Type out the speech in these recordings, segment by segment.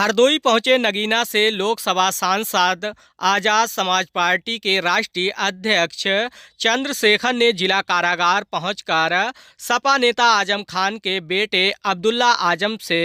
हरदोई पहुंचे नगीना से लोकसभा सांसद आजाद समाज पार्टी के राष्ट्रीय अध्यक्ष चंद्रशेखर ने जिला कारागार पहुंचकर सपा नेता आजम खान के बेटे अब्दुल्ला आजम से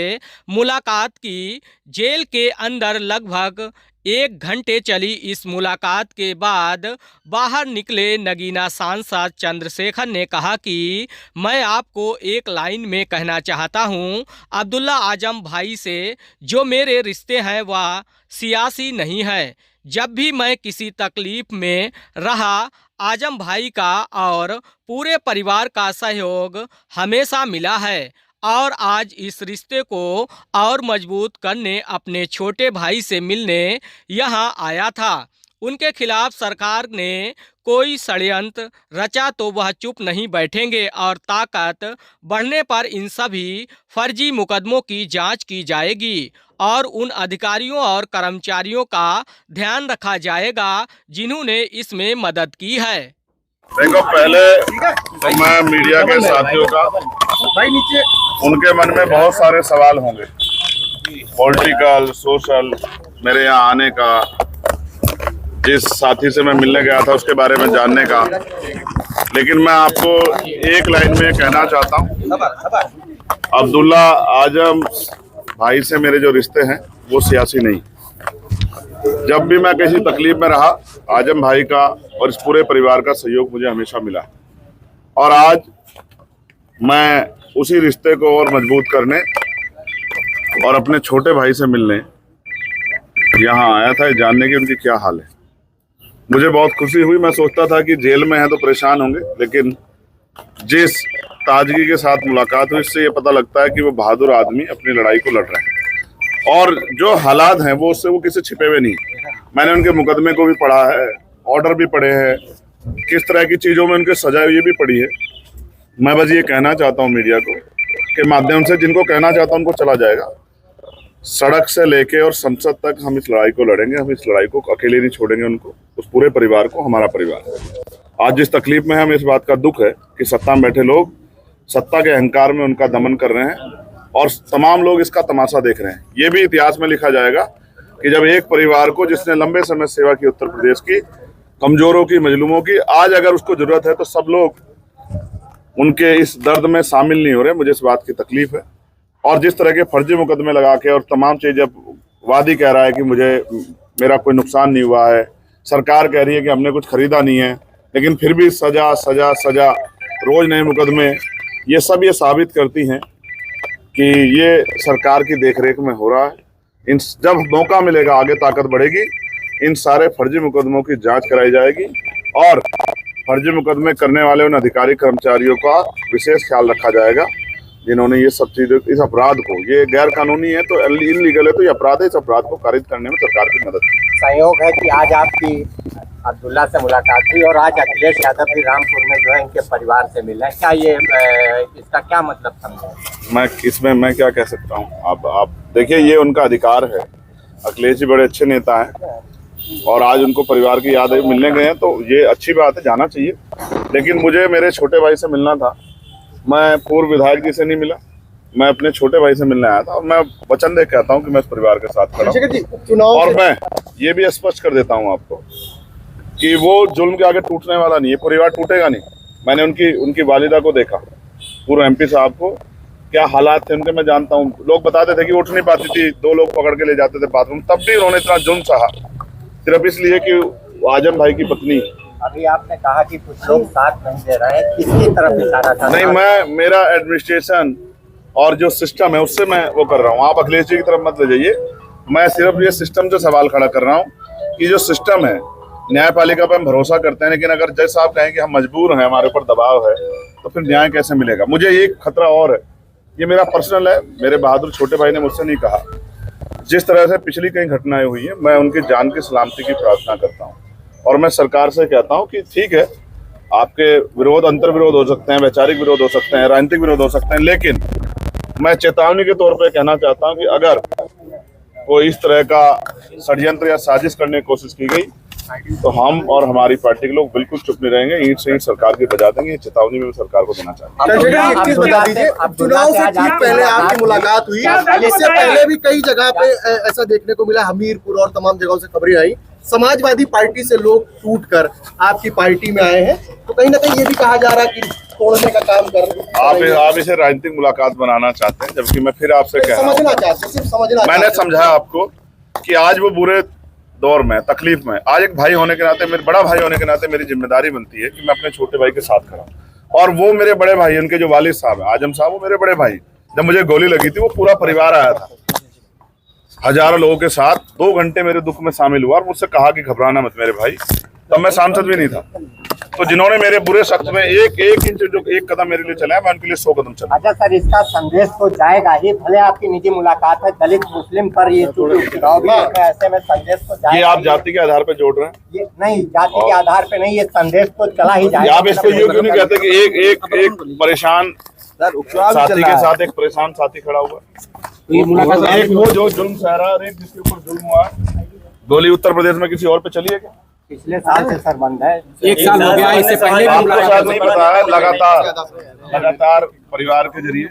मुलाकात की। जेल के अंदर लगभग 1 घंटे चली इस मुलाकात के बाद बाहर निकले नगीना सांसद चंद्रशेखर ने कहा कि मैं आपको एक लाइन में कहना चाहता हूं, अब्दुल्ला आजम भाई से जो मेरे रिश्ते हैं वह सियासी नहीं है। जब भी मैं किसी तकलीफ में रहा, आजम भाई का और पूरे परिवार का सहयोग हमेशा मिला है और आज इस रिश्ते को और मजबूत करने अपने छोटे भाई से मिलने यहाँ आया था। उनके खिलाफ सरकार ने कोई षड्यंत्र रचा तो वह चुप नहीं बैठेंगे और ताकत बढ़ने पर इन सभी फर्जी मुकदमों की जांच की जाएगी और उन अधिकारियों और कर्मचारियों का ध्यान रखा जाएगा जिन्होंने इसमें मदद की है। देखो, पहले तो मैं मीडिया के साथियों का, उनके मन में बहुत सारे सवाल होंगे, पॉलिटिकल, सोशल, मेरे यहाँ आने का, जिस साथी से मैं मिलने गया था उसके बारे में जानने का। लेकिन मैं आपको एक लाइन में कहना चाहता हूँ, अब्दुल्ला आजम भाई से मेरे जो रिश्ते हैं वो सियासी नहीं। जब भी मैं किसी तकलीफ में रहा, आजम भाई का और इस पूरे परिवार का सहयोग मुझे हमेशा मिला और आज मैं उसी रिश्ते को और मजबूत करने और अपने छोटे भाई से मिलने यहाँ आया था, जानने की उनकी क्या हाल है। मुझे बहुत खुशी हुई। मैं सोचता था कि जेल में है तो परेशान होंगे, लेकिन जिस ताजगी के साथ मुलाकात हुई इससे ये पता लगता है कि वो बहादुर आदमी अपनी लड़ाई को लड़ रहे हैं और जो हालात हैं वो उससे वो किसी छिपे हुए नहीं। मैंने उनके मुकदमे को भी पढ़ा है, ऑर्डर भी पढ़े हैं, किस तरह की चीज़ों में उनके सजा हुई भी पड़ी है। मैं बस ये कहना चाहता हूँ मीडिया को के माध्यम से, जिनको कहना चाहता हूँ उनको चला जाएगा। सड़क से लेके और संसद तक हम इस लड़ाई को लड़ेंगे। हम इस लड़ाई को अकेले नहीं छोड़ेंगे, उनको, उस पूरे परिवार को, हमारा परिवार। आज जिस तकलीफ में है हमें इस बात का दुख है कि सत्ता में बैठे लोग सत्ता के अहंकार में उनका दमन कर रहे हैं और तमाम लोग इसका तमाशा देख रहे हैं। ये भी इतिहास में लिखा जाएगा कि जब एक परिवार को, जिसने लंबे समय सेवा की उत्तर प्रदेश की, कमजोरों की, मजलूमों की, आज अगर उसको जरूरत है तो सब लोग उनके इस दर्द में शामिल नहीं हो रहे। मुझे इस बात की तकलीफ है। और जिस तरह के फर्जी मुकदमे लगा के और तमाम चीज़ें, वादी कह रहा है कि मेरा कोई नुकसान नहीं हुआ है, सरकार कह रही है कि हमने कुछ खरीदा नहीं है, लेकिन फिर भी सजा सजा सजा, रोज नए मुकदमे, ये सब ये साबित करती हैं कि ये सरकार की देखरेख में हो रहा है। जब मौका मिलेगा, आगे ताकत बढ़ेगी, इन सारे फर्जी मुकदमों की जांच कराई जाएगी और फर्जी मुकदमे करने वाले उन अधिकारी कर्मचारियों का विशेष ख्याल रखा जाएगा जिन्होंने ये सब चीज़ें, इस अपराध को, ये गैर कानूनी है तो इलीगल है तो ये अपराध है, इस अपराध को कारित करने में सरकार की मदद की। सहयोग है कि आज आपकी अब्दुल्ला से मुलाकात हुई और आज अखिलेश यादव भी रामपुर में जो है इनके परिवार से मिल रहे हैं। क्या ये इसका क्या मतलब समझे? मैं क्या कह सकता हूँ? आप देखिए, ये उनका अधिकार है। अखिलेश जी बड़े अच्छे नेता हैं और आज उनको परिवार की याद मिलने गए हैं तो ये अच्छी बात है, जाना चाहिए। लेकिन मुझे मेरे छोटे भाई से मिलना था। मैं पूर्व विधायक जी से नहीं मिला, मैं अपने छोटे भाई से मिलने आया था और मैं वचन दे कहता हूँ कि मैं इस परिवार के साथ खड़ा हूँ। और मैं ये भी स्पष्ट कर देता हूँ आपको कि वो जुल्म के आगे टूटने वाला नहीं है, परिवार टूटेगा नहीं। मैंने उनकी वालिदा को देखा, पूर्व MP साहब को, क्या हालात थे उनके मैं जानता हूँ। लोग बताते थे कि उठ नहीं पाती थी, 2 लोग पकड़ के ले जाते थे बाथरूम, तब भी उन्होंने इतना जुल्म सहा, सिर्फ इसलिए कि आजम भाई की पत्नी। अभी आपने कहा कि कुछ लोग साथ नहीं दे रहे हैं, किसकी तरफ इशारा था? नहीं, मेरा एडमिनिस्ट्रेशन और जो सिस्टम है उससे मैं वो कर रहा हूँ। आप अखिलेश जी की तरफ मत ले जाइए। मैं सिर्फ ये सिस्टम से सवाल खड़ा कर रहा हूँ कि जो सिस्टम है, न्यायपालिका पर हम भरोसा करते हैं, लेकिन अगर जज साहब कहें कि हम मजबूर हैं, हमारे ऊपर दबाव है, तो फिर न्याय कैसे मिलेगा? मुझे एक खतरा और है, ये मेरा पर्सनल है, मेरे बहादुर छोटे भाई ने मुझसे नहीं कहा। जिस तरह से पिछली कई घटनाएं हुई हैं, मैं उनकी जान की सलामती की प्रार्थना करता हूँ और मैं सरकार से कहता हूँ कि ठीक है, आपके विरोध, अंतर विरोध हो सकते हैं, वैचारिक विरोध हो सकते हैं, राजनीतिक विरोध हो सकते हैं, लेकिन मैं चेतावनी के तौर पर कहना चाहता हूँ कि अगर कोई इस तरह का षड्यंत्र या साजिश करने की कोशिश की गई तो हम और हमारी पार्टी के लोग बिल्कुल चुप नहीं रहेंगे, ईंट से ईंट सरकार की बजा देंगे। ये चेतावनी में सरकार को देना चाहते हैं। चंद्रशेखर जी, एक चीज बता दीजिए, चुनाव से ठीक पहले आपकी मुलाकात हुई, इससे पहले भी कई जगह पे ऐसा देखने को मिला, हमीरपुर और तमाम जगहों से खबरें आई, समाजवादी पार्टी से लोग टूटकर आपकी पार्टी में आए हैं, तो कहीं ना कहीं ये भी कहा जा रहा है कि तोड़ने का काम कर रहे हैं। आप इसे राजनीतिक मुलाकात बनाना चाहते हैं, जबकि मैं फिर आपसे कह रहा हूं, समझना चाहते हैं, सिर्फ समझना मैंने चाहते हैं। समझाया आपको कि आज वो बुरे दौर में, तकलीफ में, आज एक भाई होने के नाते, मेरे बड़ा भाई होने के नाते मेरी जिम्मेदारी बनती है कि मैं अपने छोटे भाई के साथ खड़ा हूं। और वो मेरे बड़े भाई, उनके जो वालिद साहब है आजम साहब, वो मेरे बड़े भाई, जब मुझे गोली लगी थी वो पूरा परिवार आया था, हजारों लोगों के साथ 2 घंटे मेरे दुख में शामिल हुआ और मुझसे कहा कि घबराना मत मेरे भाई। तब मैं सांसद भी नहीं था। तो जिन्होंने मेरे बुरे शख्स में एक इंच जो एक कदम मेरे लिए चलाया, मैं उनके लिए 100 कदम चला। अच्छा सर, इसका संदेश तो जाएगा ही, भले आपकी निजी मुलाकात है दलित मुस्लिम पर, ये चुनाव भी है, ऐसे में संदेश तो जाएगा। ये आप जाति के आधार पर जोड़ रहे हैं? ये नहीं, जाति के आधार पे नहीं, ये संदेश तो चला ही जाएगा। आप इसको यूं क्यों नहीं कहते कि एक परेशान साथी के साथ एक परेशान साथी खड़ा हुआ, एक वो जो जुल्म सह रहा है, एक जिसके ऊपर जुल्म हुआ। गोली उत्तर प्रदेश में किसी और पे चली है क्या? पिछले साल से सर बंद है, 1 साल हो गया, इससे पहले भी आपको शायद नहीं पता है, लगातार परिवार के जरिए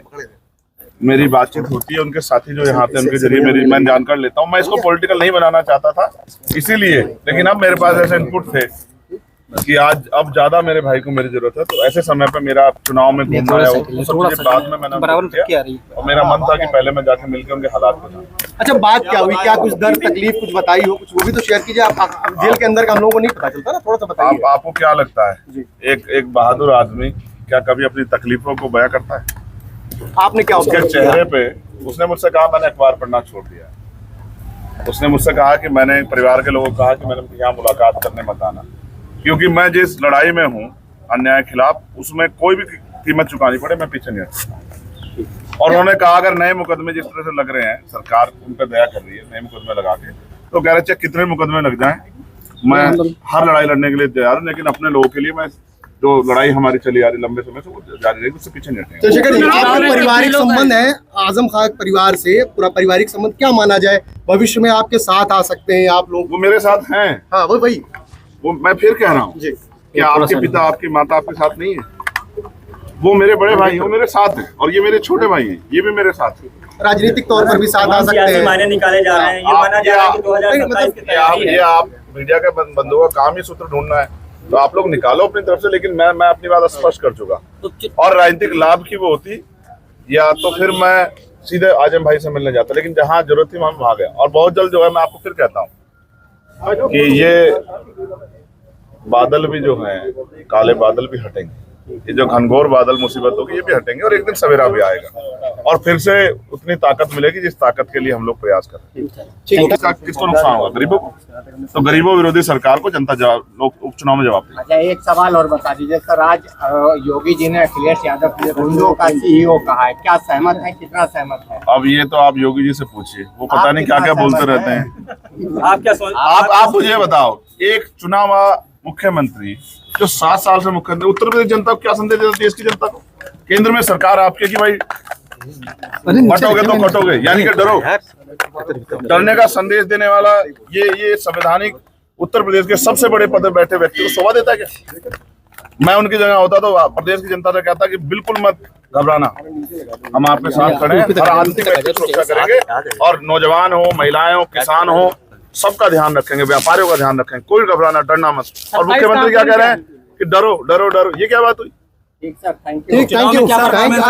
मेरी बातचीत होती है, उनके साथी जो यहाँ थे उनके जरिए मेरी मैं जानकारी लेता हूँ। मैं इसको पॉलिटिकल नहीं बनाना चाहता था इसीलिए, लेकिन अब मेरे पास ऐसे इनपुट थे कि आज अब ज्यादा मेरे भाई को मेरी जरूरत है, तो ऐसे समय पे मेरा चुनाव में घूमना है, वो सब चीजें बाद में मैंने किया और मेरा मन था कि पहले मैं जाके मिलकर उनके हालात को जानूं। अच्छा, बात क्या हुई, क्या कुछ दर्द तकलीफ कुछ बताई हो, कुछ वो भी तो शेयर कीजिए। आप जेल के अंदर का हम लोगों को नहीं पता चलता ना, थोड़ा सा बताइए। आपको क्या लगता है एक बहादुर आदमी क्या कभी अपनी तकलीफों को बयां करता है? आपने क्या उसके चेहरे पे, उसने मुझसे कहा मैंने अखबार पढ़ना छोड़ दिया। उसने मुझसे कहा कि मैंने परिवार के लोगों को कहा कि मैंने यहाँ मुलाकात करने मत आना, क्योंकि मैं जिस लड़ाई में हूँ अन्याय के खिलाफ, उसमें कोई भी कीमत चुकानी पड़े मैं पीछे नहीं हटता। और उन्होंने कहा अगर नए मुकदमे जिस तरह से लग रहे हैं, सरकार उन पर दया कर रही है नए मुकदमे लगा के, तो कह रहे चाहे कितने मुकदमे लग जाएं, मैं हर लड़ाई लड़ने के लिए तैयार हूँ, लेकिन अपने लोगों के लिए मैं जो लड़ाई हमारी चली आ रही लंबे समय से वो जारी रहेगी, उससे पीछे नहीं हटेंगे। चंद्रशेखर जी, आपका पारिवारिक संबंध है आजम खान परिवार से, पूरा पारिवारिक संबंध क्या माना जाए, भविष्य में आपके साथ आ सकते हैं आप लोग? वो मेरे साथ हैं। हाँ वही वो मैं फिर कह रहा हूँ कि आपके पिता आपकी माता आपके साथ नहीं है, वो मेरे बड़े भाई हैं, वो मेरे साथ हैं, और ये मेरे छोटे भाई हैं, ये भी मेरे साथ हैं। राजनीतिक तौर पर भी साथ आ सकते हैं। मायने निकाले जा रहे हैं, ये माना जा रहा है कि 2027 की तैयारी है। आप मीडिया के बंधुओं का काम ही सूत्र ढूंढना है, तो आप लोग निकालो अपनी तरफ से, लेकिन मैं अपनी बात स्पष्ट कर चुका। और राजनीतिक लाभ की वो होती, या तो फिर मैं सीधे आजम भाई से मिलने जाता, लेकिन जहाँ जरूरत थी मैं वहां गया। और बहुत जल्द जो है, मैं आपको फिर कहता हूँ कि ये बादल भी जो हैं, काले बादल भी हटेंगे, ये जो घनघोर बादल मुसीबत होगी ये भी हटेंगे, और एक दिन सवेरा भी आएगा, और फिर से उतनी ताकत मिलेगी जिस ताकत के लिए हम लोग प्रयास कर रहे हैं। किसको नुकसान होगा? गरीबों को। तो गरीबों विरोधी सरकार को जनता जवाब, उपचुनाव में जवाब देगी। अच्छा, एक सवाल और बता दीजिए सर, आज योगी जी ने अखिलेश यादव को गुंडों का CEO कहा है, क्या सहमत है, कितना सहमत है? अब ये तो आप योगी जी से पूछिए, वो पता नहीं क्या क्या बोलते रहते हैं। आप क्या सोच, आप मुझे बताओ, एक चुनाव मुख्यमंत्री जो 7 साल से मुख्यमंत्री, उत्तर प्रदेश जनता को क्या संदेश देता है, देश की जनता को? केंद्र में सरकार आपके कि भाई कटोगे तो कटोगे, यानी कि डरो, डरने का संदेश देने वाला ये संवैधानिक उत्तर प्रदेश के सबसे बड़े पद पर बैठे व्यक्ति को शोभा देता है क्या? मैं उनकी जगह होता तो प्रदेश की जनता से कहता कि बिल्कुल मत घबराना, हम आपके साथ खड़े हैं, हर आंतरिक व्यक्ति की सुरक्षा करेंगे, और नौजवान हो, महिलाएं हो, किसान हो, सबका ध्यान रखेंगे, व्यापारियों का ध्यान रखेंगे, कोई घबराना, डरना मत। और मुख्यमंत्री क्या कह रहे हैं कि डरो डरो डरो, ये क्या बात हुई? ठीक sir, thank you. Thank you.